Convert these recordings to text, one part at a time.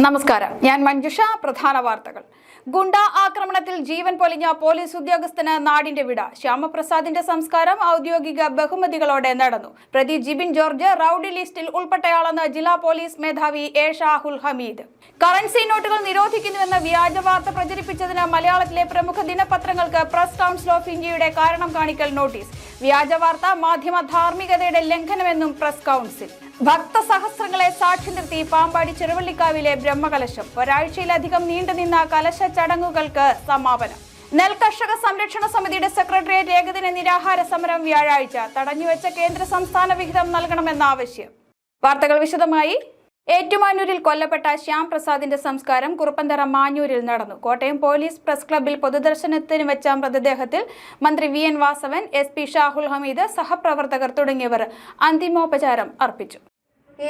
നമസ്കാരം, ഞാൻ മഞ്ജുഷ. പ്രധാന വാർത്തകൾ. ഗുണ്ട ആക്രമണത്തിൽ ജീവൻ പൊലിഞ്ഞ പോലീസ് ഉദ്യോഗസ്ഥന് നാടിന്റെ വിട. ശ്യാമപ്രസാദിന്റെ സംസ്കാരം ഔദ്യോഗിക ബഹുമതികളോടെ നടന്നു. പ്രതി ജിബിൻ ജോർജ് റൌഡി ലിസ്റ്റിൽ ഉൾപ്പെട്ടയാളെന്ന് ജില്ലാ പോലീസ് മേധാവി എ ഷാഹുൽ ഹമീദ്. കറൻസി നോട്ടുകൾ നിരോധിക്കുന്നുവെന്ന വ്യാജ വാർത്ത പ്രചരിപ്പിച്ചതിന് മലയാളത്തിലെ പ്രമുഖ ദിനപത്രങ്ങൾക്ക് പ്രസ് കൗൺസിൽ ഓഫ് ഇന്ത്യയുടെ കാരണം കാണിക്കൽ നോട്ടീസ്. വ്യാജ വാർത്ത മാധ്യമ ധാർമ്മികതയുടെ ലംഘനമെന്നും പ്രസ് കൗൺസിൽ. ഭക്തസഹസ്രങ്ങളെ സാക്ഷി നിർത്തി പാമ്പാടി ചെറുവള്ളിക്കാവിലെ ബ്രഹ്മകലശം. ഒരാഴ്ചയിലധികം നീണ്ടുനിന്ന കലശ ചടങ്ങുകൾക്ക് സമാപനം. നെൽകർഷക സംരക്ഷണ സമിതിയുടെ സെക്രട്ടേറിയറ്റ് ഏകദിന നിരാഹാര സമരം വ്യാഴാഴ്ച. തടഞ്ഞുവെച്ച കേന്ദ്ര സംസ്ഥാന വിഹിതം നൽകണമെന്ന ആവശ്യം. വാർത്തകൾ വിശദമായി. ഏറ്റുമാനൂരിൽ കൊല്ലപ്പെട്ട ശ്യാം പ്രസാദിന്റെ സംസ്കാരം കുറുപ്പന്തറ മാഞ്ഞൂരിൽ നടന്നു. കോട്ടയം പോലീസ് പ്രസ് ക്ലബ്ബിൽ പൊതുദർശനത്തിന് വെച്ച മൃതദേഹത്തിൽ മന്ത്രി V N Vasavan, SP Shahul Hameed, സഹപ്രവർത്തകർ തുടങ്ങിയവർ അന്തിമോപചാരം അർപ്പിച്ചു.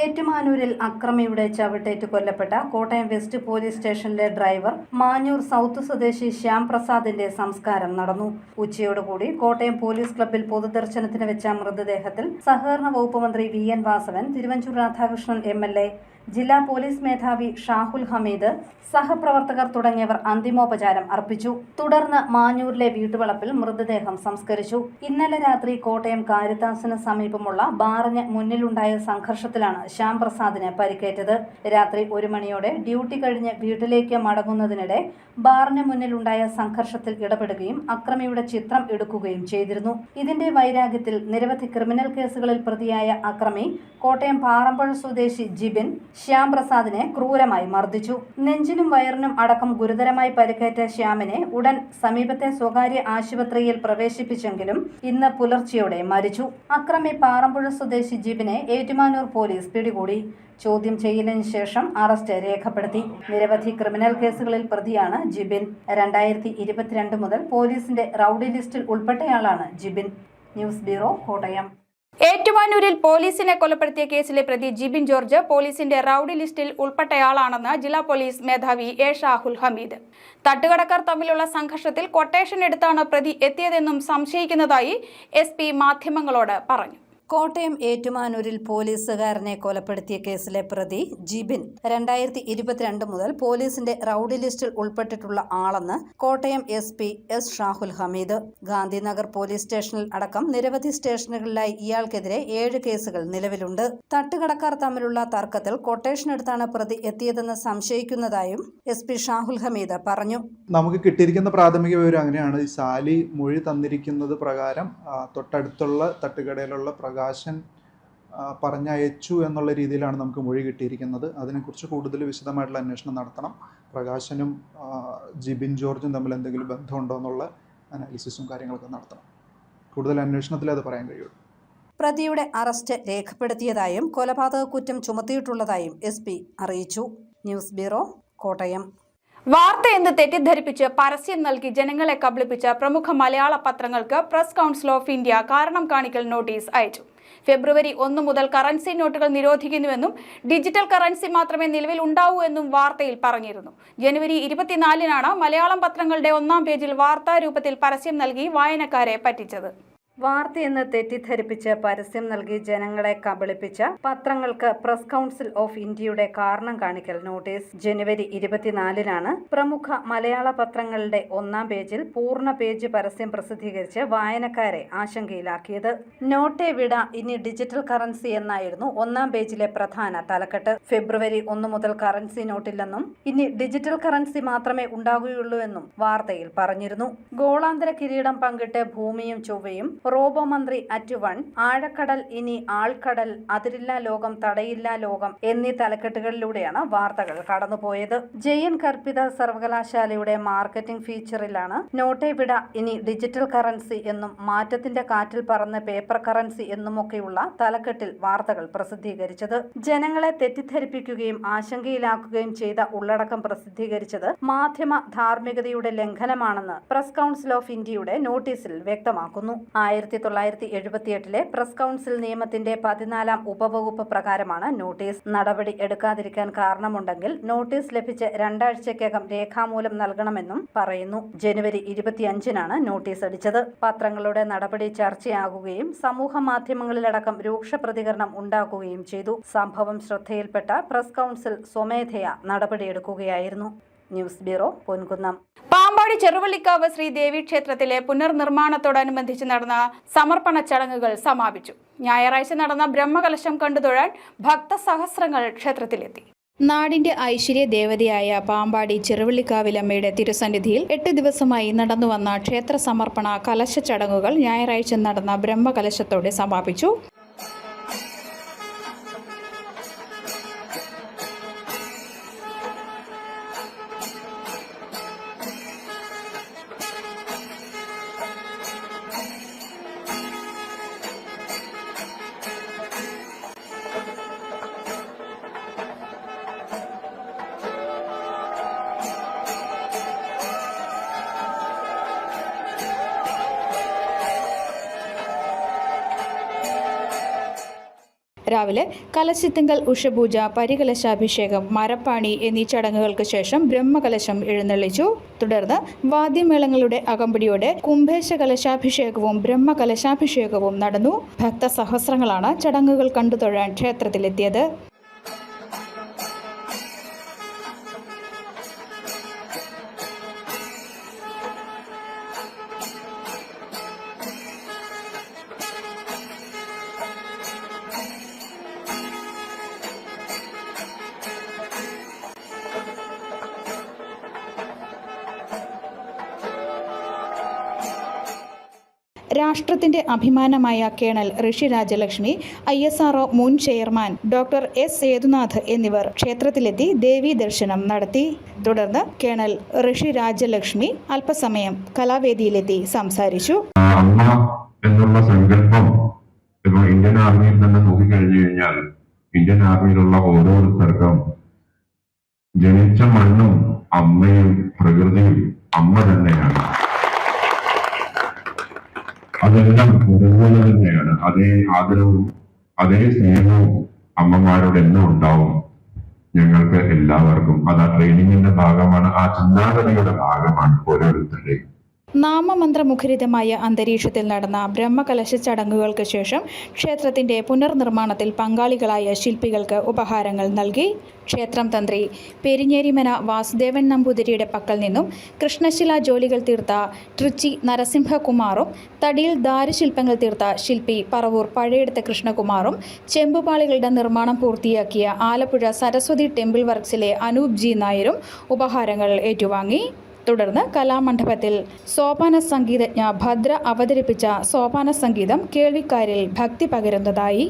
ഏറ്റുമാനൂരിൽ അക്രമിയുടെ ചവിട്ടേറ്റ് കൊല്ലപ്പെട്ട കോട്ടയം വെസ്റ്റ് പോലീസ് സ്റ്റേഷനിലെ ഡ്രൈവർ മാഞ്ഞൂർ സൗത്ത് സ്വദേശി ശ്യാം പ്രസാദിന്റെ സംസ്കാരം നടന്നു. ഉച്ചയോടുകൂടി കോട്ടയം പോലീസ് ക്ലബ്ബിൽ പൊതുദർശനത്തിന് വെച്ച മൃതദേഹത്തിൽ സഹകരണ വകുപ്പ് മന്ത്രി V N Vasavan, Thiruvanchoor Radhakrishnan MLA, ജില്ലാ പോലീസ് മേധാവി ഷാഹുൽ ഹമീദ്, സഹപ്രവർത്തകർ തുടങ്ങിയവർ അന്തിമോപചാരം അർപ്പിച്ചു. തുടർന്ന് മാഞ്ഞൂരിലെ വീട്ടുവളപ്പിൽ മൃതദേഹം സംസ്കരിച്ചു. ഇന്നലെ രാത്രി കോട്ടയം കാരിത്താസിന് സമീപമുള്ള ബാറിന് മുന്നിലുണ്ടായ സംഘർഷത്തിലാണ് ശ്യാം പ്രസാദിന് പരിക്കേറ്റത്. രാത്രി 1 മണിയോടെ ഡ്യൂട്ടി കഴിഞ്ഞ് വീട്ടിലേക്ക് മടങ്ങുന്നതിനിടെ ബാറിന് മുന്നിലുണ്ടായ സംഘർഷത്തിൽ ഇടപെടുകയും അക്രമിയുടെ ചിത്രം എടുക്കുകയും ചെയ്തിരുന്നു. ഇതിന്റെ വൈരാഗ്യത്തിൽ നിരവധി ക്രിമിനൽ കേസുകളിൽ പ്രതിയായ അക്രമി കോട്ടയം പാറമ്പുഴ സ്വദേശി ജിബിൻ ശ്യാം പ്രസാദിനെ ക്രൂരമായി മർദ്ദിച്ചു. നെഞ്ചിനും വയറിനും അടക്കം ഗുരുതരമായി പരിക്കേറ്റ ശ്യാമിനെ ഉടൻ സമീപത്തെ സ്വകാര്യ ആശുപത്രിയിൽ പ്രവേശിപ്പിച്ചെങ്കിലും ഇന്ന് പുലർച്ചെയോടെ മരിച്ചു. അക്രമി പാറമ്പുഴ സ്വദേശി ജിബിനെ ഏറ്റുമാനൂർ പോലീസ് പിടികൂടി. ചോദ്യം ചെയ്യലിന് ശേഷം അറസ്റ്റ് രേഖപ്പെടുത്തി. നിരവധി ക്രിമിനൽ കേസുകളിൽ പ്രതിയാണ് ജിബിൻ. 2022 മുതൽ പോലീസിന്റെ റൌഡി ലിസ്റ്റിൽ ഉൾപ്പെട്ടയാളാണ് ജിബിൻ. News bureau, Kottayam. ഏറ്റുമാനൂരിൽ പോലീസിനെ കൊലപ്പെടുത്തിയ കേസിലെ പ്രതി ജിബിൻ ജോർജ് പോലീസിന്റെ റൌഡി ലിസ്റ്റിൽ ഉൾപ്പെട്ടയാളാണെന്ന് ജില്ലാ പോലീസ് മേധാവി എ ഷാഹുൽ ഹമീദ്. തട്ടുകടക്കാർ തമ്മിലുള്ള സംഘർഷത്തിൽ കൊട്ടേഷൻ എടുത്താണ് പ്രതി എത്തിയതെന്നും സംശയിക്കുന്നതായി SP മാധ്യമങ്ങളോട് പറഞ്ഞു. കോട്ടയം ഏറ്റുമാനൂരിൽ പോലീസുകാരനെ കൊലപ്പെടുത്തിയ കേസിലെ പ്രതി ജിബിൻ 2022 മുതൽ പോലീസിന്റെ റൌഡി ലിസ്റ്റിൽ ഉൾപ്പെട്ടിട്ടുള്ള ആളെന്ന് Kottayam SP S Shahul Hameed. Gandhinagar police സ്റ്റേഷനിൽ അടക്കം നിരവധി സ്റ്റേഷനുകളിലായി ഇയാൾക്കെതിരെ 7 കേസുകൾ നിലവിലുണ്ട്. തട്ടുകടക്കാർ തമ്മിലുള്ള തർക്കത്തിൽ കൊട്ടേഷൻ എടുത്താണ് പ്രതി എത്തിയതെന്ന് സംശയിക്കുന്നതായും SP ഷാഹുൽ ഹമീദ് പറഞ്ഞു. നമുക്ക് കിട്ടിയിരിക്കുന്ന പ്രാഥമിക വിവരം അങ്ങനെയാണ്. ഈ സാലി മൊഴി തന്നിരിക്കുന്നത് പ്രകാരം തൊട്ടടുത്തുള്ള തട്ടുകടയിലുള്ള പ്രകാശൻ പറഞ്ഞയച്ചു എന്നുള്ള രീതിയിലാണ് നമുക്ക് മൊഴി കിട്ടിയിരിക്കുന്നത്. അതിനെക്കുറിച്ച് കൂടുതൽ വിശദമായിട്ടുള്ള അന്വേഷണം നടത്തണം. പ്രകാശനും ജിബിൻ ജോർജും തമ്മിൽ എന്തെങ്കിലും ബന്ധമുണ്ടോ എന്നുള്ള അനാലിസിസും കാര്യങ്ങളൊക്കെ നടത്തണം. കൂടുതൽ അന്വേഷണത്തിൽ അത് പറയാൻ കഴിയുള്ളൂ. പ്രതിയുടെ അറസ്റ്റ് രേഖപ്പെടുത്തിയതായും കൊലപാതക കുറ്റം ചുമത്തിയിട്ടുള്ളതായും SP അറിയിച്ചു. News bureau, Kottayam. വാർത്തയെന്ന് തെറ്റിദ്ധരിപ്പിച്ച് പരസ്യം നൽകി ജനങ്ങളെ കബളിപ്പിച്ച പ്രമുഖ മലയാള പത്രങ്ങൾക്ക് പ്രസ് കൗൺസിൽ ഓഫ് ഇന്ത്യ കാരണം കാണിക്കൽ നോട്ടീസ് അയച്ചു. ഫെബ്രുവരി 1 മുതൽ കറൻസി നോട്ടുകൾ നിരോധിക്കുന്നുവെന്നും ഡിജിറ്റൽ കറൻസി മാത്രമേ നിലവിൽ ഉണ്ടാവൂ എന്നും വാർത്തയിൽ പറഞ്ഞിരുന്നു. ജനുവരി 24-നാണ് മലയാളം പത്രങ്ങളുടെ 1-ാം പേജിൽ വാർത്താരൂപത്തിൽ പരസ്യം നൽകി വായനക്കാരെ പറ്റിച്ചത്. വാർത്തയെന്ന് തെറ്റിദ്ധരിപ്പിച്ച് പരസ്യം നൽകി ജനങ്ങളെ കബളിപ്പിച്ച പത്രങ്ങൾക്ക് പ്രസ് കൗൺസിൽ ഓഫ് ഇന്ത്യയുടെ കാരണം കാണിക്കൽ നോട്ടീസ്. ജനുവരി 24-നാണ് പ്രമുഖ മലയാള പത്രങ്ങളുടെ 1-ാം പേജിൽ പൂർണ്ണ പേജ് പരസ്യം പ്രസിദ്ധീകരിച്ച് വായനക്കാരെ ആശങ്കയിലാക്കിയത്. നോട്ടേ വിട, ഇനി ഡിജിറ്റൽ കറൻസി എന്നായിരുന്നു 1-ാം പേജിലെ പ്രധാന തലക്കെട്ട്. ഫെബ്രുവരി 1 മുതൽ കറൻസി നോട്ടില്ലെന്നും ഇനി ഡിജിറ്റൽ കറൻസി മാത്രമേ ഉണ്ടാകുകയുള്ളൂ എന്നും വാർത്തയിൽ പറഞ്ഞിരുന്നു. ഗോളാന്തര കിരീടം പങ്കിട്ട് ഭൂമിയും ചൊവ്വയും, റോബോ മന്ത്രി @1, ആഴക്കടൽ ഇനി ആൾക്കടൽ, അതിരില്ലാ ലോകം തടയില്ലാ ലോകം എന്നീ തലക്കെട്ടുകളിലൂടെയാണ് വാർത്തകൾ കടന്നുപോയത്. ജയൻ കർപ്പിത സർവകലാശാലയുടെ മാർക്കറ്റിംഗ് ഫീച്ചറിലാണ് നോട്ടേ വിട ഇനി ഡിജിറ്റൽ കറൻസി എന്നും മാറ്റത്തിന്റെ കാറ്റിൽ പറന്ന് പേപ്പർ കറൻസി എന്നുമൊക്കെയുള്ള തലക്കെട്ടിൽ വാർത്തകൾ പ്രസിദ്ധീകരിച്ചത്. ജനങ്ങളെ തെറ്റിദ്ധരിപ്പിക്കുകയും ആശങ്കയിലാക്കുകയും ചെയ്ത ഉള്ളടക്കം പ്രസിദ്ധീകരിച്ചത് മാധ്യമ ധാർമ്മികതയുടെ ലംഘനമാണെന്ന് പ്രസ് കൗൺസിൽ ഓഫ് ഇന്ത്യയുടെ നോട്ടീസിൽ വ്യക്തമാക്കുന്നു. 1978 പ്രസ് കൗൺസിൽ നിയമത്തിന്റെ 14-ാം ഉപവകുപ്പ് പ്രകാരമാണ് നോട്ടീസ്. നടപടി എടുക്കാതിരിക്കാൻ കാരണമുണ്ടെങ്കിൽ നോട്ടീസ് ലഭിച്ച് 2 ആഴ്ചയ്ക്കകം രേഖാമൂലം നൽകണമെന്നും പറയുന്നു. ജനുവരി 25-നാണ് നോട്ടീസ് അടിച്ചത്. പത്രങ്ങളുടെ നടപടി ചർച്ചയാകുകയും സമൂഹ മാധ്യമങ്ങളിലടക്കം രൂക്ഷ പ്രതികരണം ഉണ്ടാക്കുകയും ചെയ്തു. സംഭവം ശ്രദ്ധയിൽപ്പെട്ട പ്രസ് കൗൺസിൽ സ്വമേധയാ നടപടിയെടുക്കുകയായിരുന്നു. News bureau, Ponkunnam. പാമ്പാടി ചെറുവള്ളിക്കാവ് ശ്രീദേവി ക്ഷേത്രത്തിലെ പുനർനിർമ്മാണത്തോടനുബന്ധിച്ച് നടന്ന സമർപ്പണ ചടങ്ങുകൾ സമാപിച്ചു. ഞായറാഴ്ച നടന്ന ബ്രഹ്മകലശം കണ്ടുതൊഴാൻ ഭക്തസഹസ്രങ്ങൾ ക്ഷേത്രത്തിലെത്തി. നാടിന്റെ ഐശ്വര്യ ദേവതയായ പാമ്പാടി ചെറുവള്ളിക്കാവിലമ്മയുടെ തിരുസന്നിധിയിൽ 8 ദിവസമായി നടന്നുവന്ന ക്ഷേത്ര സമർപ്പണ കലശ ചടങ്ങുകൾ ഞായറാഴ്ച നടന്ന ബ്രഹ്മകലശത്തോടെ സമാപിച്ചു. രാവിലെ കലശത്തിങ്കൽ ഉഷപൂജ, പരികലശാഭിഷേകം, മരപ്പാണി എന്നീ ചടങ്ങുകൾക്ക് ശേഷം ബ്രഹ്മകലശം എഴുന്നള്ളിച്ചു. തുടർന്ന് വാദ്യമേളങ്ങളുടെ അകമ്പടിയോടെ കുംഭേശ കലശാഭിഷേകവും ബ്രഹ്മകലശാഭിഷേകവും നടന്നു. ഭക്തസഹസ്രങ്ങളാണ് ചടങ്ങുകൾ കണ്ടുതൊഴാൻ ക്ഷേത്രത്തിലെത്തിയത്. രാഷ്ട്രത്തിന്റെ അഭിമാനമായ കേണൽ ഋഷി രാജലക്ഷ്മി, ISRO മുൻ ചെയർമാൻ ഡോക്ടർ S. സേതുനാഥ് എന്നിവർ ക്ഷേത്രത്തിലെത്തി ദേവീ ദർശനം നടത്തി. തുടർന്ന് കേണൽ ഋഷി രാജലക്ഷ്മി അല്പസമയം കലാവേദിയിലെത്തി സംസാരിച്ചു. അമ്മ എന്നുള്ള സങ്കല്പം ഇപ്പോൾ ഇന്ത്യൻ ആർമിയിൽ തന്നെ നോക്കിക്കഴിഞ്ഞു കഴിഞ്ഞാൽ ഇന്ത്യൻ ആർമിയിലുള്ള ഓരോരുത്തർക്കും ജനിച്ച മണ്ണും അമ്മയും പ്രകൃതിയും അമ്മ തന്നെയാണ്. അതെല്ലാം ഒരുപോലെ തന്നെയാണ്. അതേ ആദരവും അതേ സ്നേഹവും അമ്മമാരോട് എന്നും ഉണ്ടാവും ഞങ്ങൾക്ക് എല്ലാവർക്കും. അത് ആ ട്രെയിനിങ്ങിന്റെ ഭാഗമാണ്, ആ ചിന്താഗതിയുടെ ഭാഗമാണ് ഓരോരുത്തരുടെയും. നാമമന്ത്രമുഖരിതമായ അന്തരീക്ഷത്തിൽ നടന്ന ബ്രഹ്മകലശ ചടങ്ങുകൾക്ക് ശേഷം ക്ഷേത്രത്തിന്റെ പുനർനിർമ്മാണത്തിൽ പങ്കാളികളായ ശില്പികൾക്ക് ഉപഹാരങ്ങൾ നൽകി. ക്ഷേത്രം തന്ത്രി പെരിഞ്ഞേരിമന വാസുദേവൻ നമ്പൂതിരിയുടെ പക്കൽ നിന്നും കൃഷ്ണശില ജോലികൾ തീർത്ത ട്രിച്ചി നരസിംഹകുമാറും തടിയിൽ ദാരുശില്പങ്ങൾ തീർത്ത ശില്പി പറവൂർ പഴയെടുത്ത കൃഷ്ണകുമാറും ചെമ്പുപാളികളുടെ നിർമ്മാണം പൂർത്തിയാക്കിയ ആലപ്പുഴ സരസ്വതി ടെമ്പിൾ വർക്സിലെ അനൂപ് G. നായരും ഉപഹാരങ്ങൾ ഏറ്റുവാങ്ങി. തുടർന്ന് കലാമണ്ഡപത്തിൽ സോപാന സംഗീതജ്ഞ ഭദ്ര അവതരിപ്പിച്ച സോപാന സംഗീതം കേൾവിക്കാരിൽ ഭക്തി പകരുന്നതായി.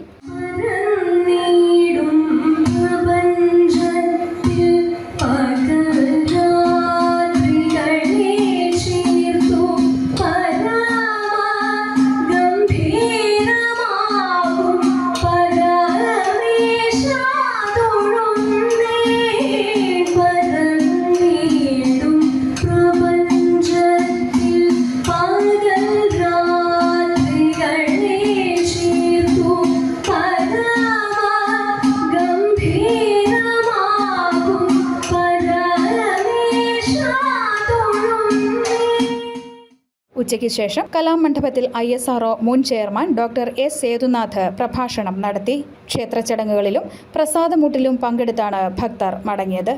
ഉച്ചയ്ക്ക് ശേഷം കലാമണ്ഡപത്തിൽ ISRO മുൻ ചെയർമാൻ ഡോക്ടർ S. സേതുനാഥ് പ്രഭാഷണം നടത്തി. ക്ഷേത്ര ചടങ്ങുകളിലും പ്രസാദമൂട്ടിലും പങ്കെടുത്താണ് ഭക്തർ മടങ്ങിയത്.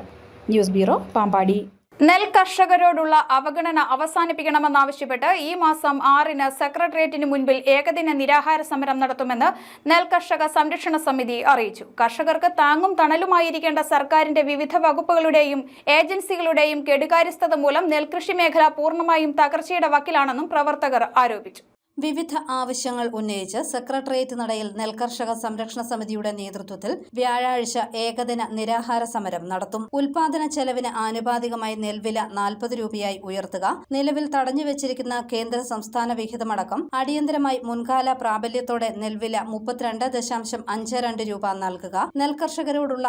News bureau, Pampady. നെൽ കർഷകരോടുള്ള അവഗണന അവസാനിപ്പിക്കണമെന്നാവശ്യപ്പെട്ട് ഈ മാസം 6-ന് സെക്രട്ടേറിയറ്റിന് മുൻപിൽ ഏകദിന നിരാഹാര സമരം നടത്തുമെന്ന് നെൽ കർഷക സംരക്ഷണ സമിതി അറിയിച്ചു. കർഷകർക്ക് താങ്ങും തണലുമായിരിക്കേണ്ട സർക്കാരിന്റെ വിവിധ വകുപ്പുകളുടെയും ഏജൻസികളുടെയും കെടുകാര്യസ്ഥത മൂലം നെൽകൃഷി മേഖല പൂർണ്ണമായും തകർച്ചയുടെ വക്കിലാണെന്നും പ്രവർത്തകർ ആരോപിച്ചു. വിവിധ ആവശ്യങ്ങൾ ഉന്നയിച്ച് സെക്രട്ടേറിയറ്റ് നടയിൽ നെൽകർഷക സംരക്ഷണ സമിതിയുടെ നേതൃത്വത്തിൽ വ്യാഴാഴ്ച ഏകദിന നിരാഹാര സമരം നടത്തും. ഉൽപാദന ചെലവിന് ആനുപാതികമായി നെൽവില 40 രൂപയായി ഉയർത്തുക, നിലവിൽ തടഞ്ഞുവെച്ചിരിക്കുന്ന കേന്ദ്ര സംസ്ഥാന വിഹിതമടക്കം അടിയന്തരമായി മുൻകാല പ്രാബല്യത്തോടെ നെൽവില 32.52 രൂപ നൽകുക, നെൽകർഷകരോടുള്ള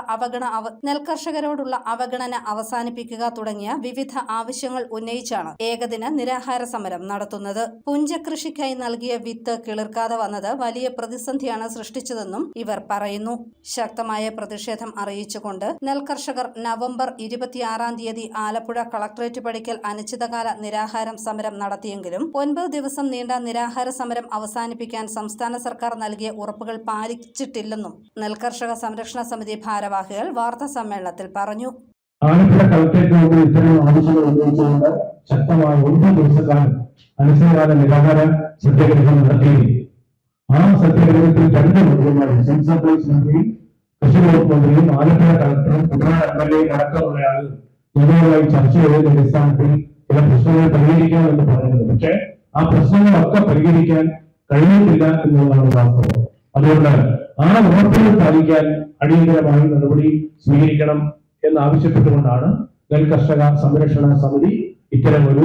അവഗണന അവസാനിപ്പിക്കുക തുടങ്ങിയ വിവിധ ആവശ്യങ്ങൾ ഉന്നയിച്ചാണ് ഏകദിന നിരാഹാര സമരം നടത്തുന്നത്. പുഞ്ചകൃഷിക്കായി നൽകിയ വിത്ത് കിളിർക്കാതെ വന്നത് വലിയ പ്രതിസന്ധിയാണ് സൃഷ്ടിച്ചതെന്നും ഇവർ പറയുന്നു. ശക്തമായ പ്രതിഷേധം അറിയിച്ചുകൊണ്ട് നെൽകർഷകർ നവംബർ 26 ആലപ്പുഴ കളക്ടറേറ്റ് പടിക്കൽ അനിശ്ചിതകാല നിരാഹാരം സമരം നടത്തിയെങ്കിലും 9 ദിവസം നീണ്ട നിരാഹാര സമരം അവസാനിപ്പിക്കാൻ സംസ്ഥാന സർക്കാർ നൽകിയ ഉറപ്പുകൾ പാലിച്ചിട്ടില്ലെന്നും നെൽകർഷക സംരക്ഷണ സമിതി ഭാരവാഹികൾ വാർത്താ സമ്മേളനത്തിൽ പറഞ്ഞു. ആലപ്പുഴ കളക്ടറേറ്റിനോട് ഇത്തരം ആവശ്യങ്ങൾ ഉന്നയിച്ചുകൊണ്ട് ശക്തമായ 9 ദിവസക്കാലം അനിശ്ചിതകാല നിരാഹാര സത്യാഗ്രഹം നടത്തിയിരുന്നു. ആ സത്യാഗ്രഹത്തിൽ 2 മന്ത്രിമാരും സിവിൽ സപ്ലൈസ് മന്ത്രിയും കൃഷി വകുപ്പ് മന്ത്രിയും ആലപ്പുഴ കളക്ടറും കുട്ടനാട് MLA അടക്കമുള്ള ആളുകൾ ഇവരുമായി ചർച്ച ചെയ്തതിന്റെ അടിസ്ഥാനത്തിൽ ചില പ്രശ്നങ്ങൾ പരിഹരിക്കാമെന്ന് പറയുന്നത്. പക്ഷേ ആ പ്രശ്നങ്ങളൊക്കെ പരിഹരിക്കാൻ കഴിഞ്ഞിട്ടില്ല എന്നുള്ളതാണ് വാസ്തവം. അതുകൊണ്ട് ആ ഉറപ്പുകൾ പാലിക്കാൻ അടിയന്തരമായി നടപടി സ്വീകരിക്കണം എന്നാവശ്യപ്പെട്ടുകൊണ്ടാണ് നെൽകർഷക സംരക്ഷണ സമിതി ഇത്തരമൊരു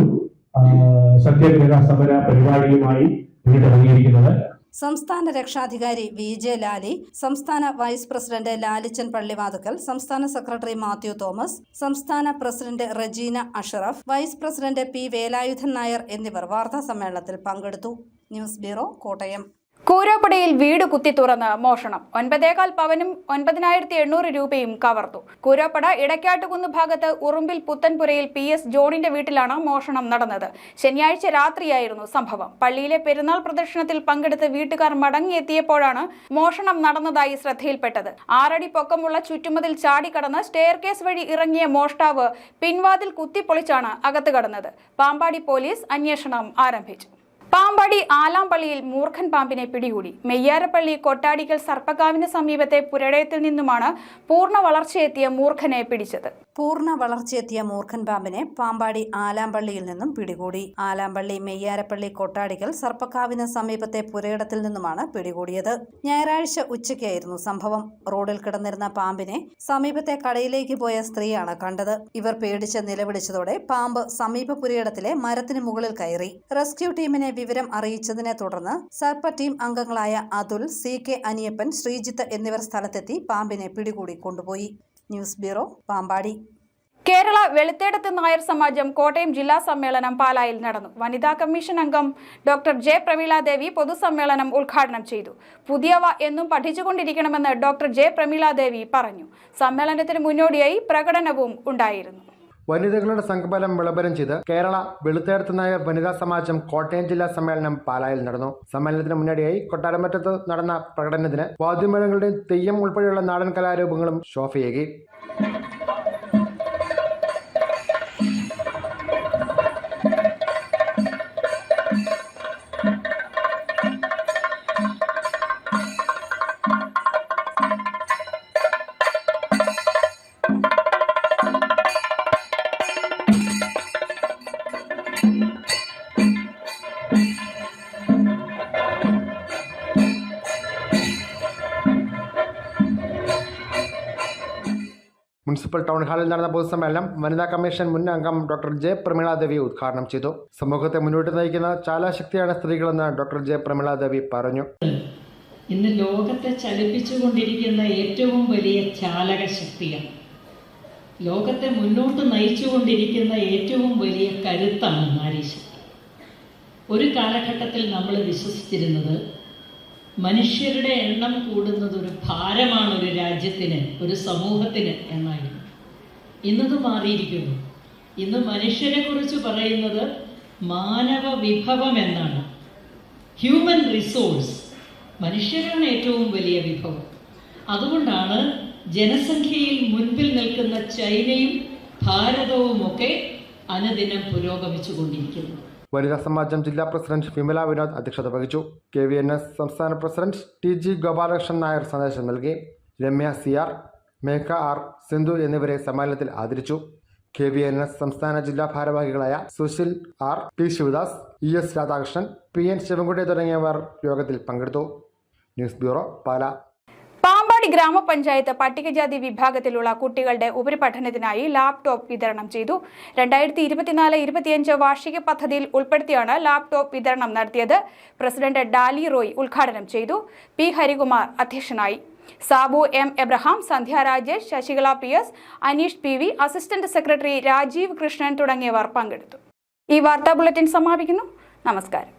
സത്യാഗ്രഹ സമര പരിപാടിയുമായി ഇറങ്ങിയിരിക്കുന്നത്. സംസ്ഥാന രക്ഷാധികാരി VJ ലാലി, സംസ്ഥാന വൈസ് പ്രസിഡന്റ് ലാലിച്ചൻ പള്ളിവാതുക്കൽ, സംസ്ഥാന സെക്രട്ടറി മാത്യു തോമസ്, സംസ്ഥാന president Rejeena Ashraf, vice president P Velayudhan Nair എന്നിവർ വാർത്താ സമ്മേളനത്തിൽ പങ്കെടുത്തു. News bureau, Kottayam. കൂരോപ്പടിയിൽ വീട് കുത്തി തുറന്ന് മോഷണം. 9.25 പവനും 9,800 രൂപയും കവർന്നു. കൂരോപ്പട ഇടക്കാട്ടുകുന്ന് ഭാഗത്ത് ഉറുമ്പിൽ പുത്തൻപുരയിൽ PS ജോണിന്റെ വീട്ടിലാണ് മോഷണം നടന്നത്. ശനിയാഴ്ച രാത്രിയായിരുന്നു സംഭവം. പള്ളിയിലെ പെരുന്നാൾ പ്രദക്ഷിണത്തിൽ പങ്കെടുത്ത് വീട്ടുകാർ മടങ്ങിയെത്തിയപ്പോഴാണ് മോഷണം നടന്നതായി ശ്രദ്ധയിൽപ്പെട്ടത്. 6 അടി പൊക്കമുള്ള ചുറ്റുമതിൽ ചാടിക്കടന്ന് സ്റ്റെയർകേസ് വഴി ഇറങ്ങിയ മോഷ്ടാവ് പിൻവാതിൽ കുത്തിപ്പൊളിച്ചാണ് അകത്ത് കടന്നത്. പാമ്പാടി പോലീസ് അന്വേഷണം ആരംഭിച്ചു. പാമ്പാടി ആലാംപള്ളിയിൽ മൂർഖൻ പാമ്പിനെ പിടികൂടി. മെയ്യാരപ്പള്ളി കൊട്ടാടിക്കൽ സർപ്പക്കാവിന് സമീപത്തെ പുരടയത്തിൽ നിന്നുമാണ് പൂർണ്ണ വളർച്ചയെത്തിയ മൂർഖനെ പിടിച്ചത്. പൂർണ്ണ വളർച്ചയെത്തിയ മൂർഖൻ പാമ്പിനെ പാമ്പാടി ആലാംപള്ളിയിൽ നിന്നും പിടികൂടി. ആലാംപള്ളി മെയ്യാരപ്പള്ളി കൊട്ടാടിക്കൽ സർപ്പക്കാവിന് സമീപത്തെ പുരയിടത്തിൽ നിന്നുമാണ് പിടികൂടിയത്. ഞായറാഴ്ച ഉച്ചയ്ക്കായിരുന്നു സംഭവം. റോഡിൽ കിടന്നിരുന്ന പാമ്പിനെ സമീപത്തെ കടയിലേക്ക് പോയ സ്ത്രീയാണ് കണ്ടത്. ഇവർ പേടിച്ച് നിലവിളിച്ചതോടെ പാമ്പ് സമീപ പുരയിടത്തിലെ മരത്തിന് മുകളിൽ കയറി. റെസ്ക്യൂ ടീമിനെ വിവരം അറിയിച്ചതിനെ തുടർന്ന് സർപ്പ ടീം അംഗങ്ങളായ അതുൽ, CK അനിയപ്പൻ, ശ്രീജിത്ത് എന്നിവർ സ്ഥലത്തെത്തി പാമ്പിനെ പിടികൂടി കൊണ്ടുപോയി. News bureau, Pampady. കേരള വെളുത്തേടത്ത് നായർ സമാജം കോട്ടയം ജില്ലാ സമ്മേളനം പാലായിൽ നടന്നു. വനിതാ കമ്മീഷൻ അംഗം ഡോക്ടർ J പ്രമീളാദേവി പൊതുസമ്മേളനം ഉദ്ഘാടനം ചെയ്തു. പുതിയവ എന്നും പഠിച്ചുകൊണ്ടിരിക്കണമെന്ന് ഡോക്ടർ J പ്രമീളാദേവി പറഞ്ഞു. സമ്മേളനത്തിന് മുന്നോടിയായി പ്രകടനവും ഉണ്ടായിരുന്നു. വനിതകളുടെ സംഘബലം വിളംബരം ചെയ്ത് കേരള വെളുത്തേടത്ത് നായർ വനിതാ സമാജം കോട്ടയം ജില്ലാ സമ്മേളനം പാലായിൽ നടന്നു. സമ്മേളനത്തിന് മുന്നോടിയായി കൊട്ടാരമറ്റത്ത് നടന്ന പ്രകടനത്തിന് വാദ്യമേളങ്ങളുടെയും തെയ്യം ഉൾപ്പെടെയുള്ള നാടൻ കലാരൂപങ്ങളും ശോഭയേകി. മുനിസിപ്പൽ ടൗൺ ഹാളിൽ നടന്ന പൊതുസമ്മേളനം വനിതാ കമ്മീഷൻ മുൻ അംഗം ഡോക്ടർ J പ്രമീളാദേവി ഉദ്ഘാടനം ചെയ്തു. സമൂഹത്തെ മുന്നോട്ട് നയിക്കുന്ന ചാലാശക്തിയാണ് സ്ത്രീകളെന്ന് ഡോക്ടർ J പ്രമീളാദേവി പറഞ്ഞു. ഇന്ന് ലോകത്തെ ചലിപ്പിച്ചുകൊണ്ടിരിക്കുന്ന ഏറ്റവും വലിയ ചാലക ശക്തിയാണ്. ലോകത്തെ മുന്നോട്ട് നയിച്ചുകൊണ്ടിരിക്കുന്ന ഏറ്റവും വലിയ കരുത്താണ് നാരീശക്തി. ഒരു കാലഘട്ടത്തിൽ നമ്മൾ വിശ്വസിച്ചിരുന്നത് മനുഷ്യരുടെ എണ്ണം കൂടുന്നത് ഒരു ഭാരമാണ് ഒരു രാജ്യത്തിന്, ഒരു സമൂഹത്തിന് എന്നായിരുന്നു. ഇന്നത് മാറിയിരിക്കുന്നു. ഇന്ന് മനുഷ്യരെ കുറിച്ച് പറയുന്നത് മാനവ വിഭവം എന്നാണ്. ഹ്യൂമൻ റിസോഴ്സ്, മനുഷ്യരാണ് ഏറ്റവും വലിയ വിഭവം. അതുകൊണ്ടാണ് ജനസംഖ്യയിൽ മുൻപിൽ നിൽക്കുന്ന ചൈനയും ഭാരതവുമൊക്കെ അനുദിനം പുരോഗമിച്ചുകൊണ്ടിരിക്കുന്നത്. വനിതാ സമാജം ജില്ലാ പ്രസിഡന്റ് വിമല വിനോദ് അധ്യക്ഷത വഹിച്ചു. KVNS സംസ്ഥാന പ്രസിഡന്റ് TG ഗോപാലകൃഷ്ണൻ നായർ സന്ദേശം നൽകി. രമ്യ CR, മേഘ R, സിന്ധു എന്നിവരെ സമ്മേളനത്തിൽ ആദരിച്ചു. KVNS സംസ്ഥാന ജില്ലാ ഭാരവാഹികളായ Sushil R, P Sivadas, ES Radhakrishnan, PN Sivankutty തുടങ്ങിയവർ യോഗത്തിൽ പങ്കെടുത്തു. ന്യൂസ് ബ്യൂറോ, പാല. പാമ്പാടി ഗ്രാമപഞ്ചായത്ത് പട്ടികജാതി വിഭാഗത്തിലുള്ള കുട്ടികളുടെ ഉപരിപഠനത്തിനായി ലാപ്ടോപ്പ് വിതരണം ചെയ്തു. 2024-25 വാർഷിക പദ്ധതിയിൽ ഉൾപ്പെടുത്തിയാണ് ലാപ്ടോപ്പ് വിതരണം നടത്തിയത്. പ്രസിഡന്റ് ഡാലി റോയ് ഉദ്ഘാടനം ചെയ്തു. P ഹരികുമാർ അധ്യക്ഷനായി. Sabu M Abraham, Sandhya Rajesh, Sasikala PS, Aneesh PV, assistant secretary Rajeev Krishnan തുടങ്ങിയവർ പങ്കെടുത്തു. ഈ വാർത്താ ബുള്ളറ്റിൻ സമാപിക്കുന്നു. നമസ്കാരം.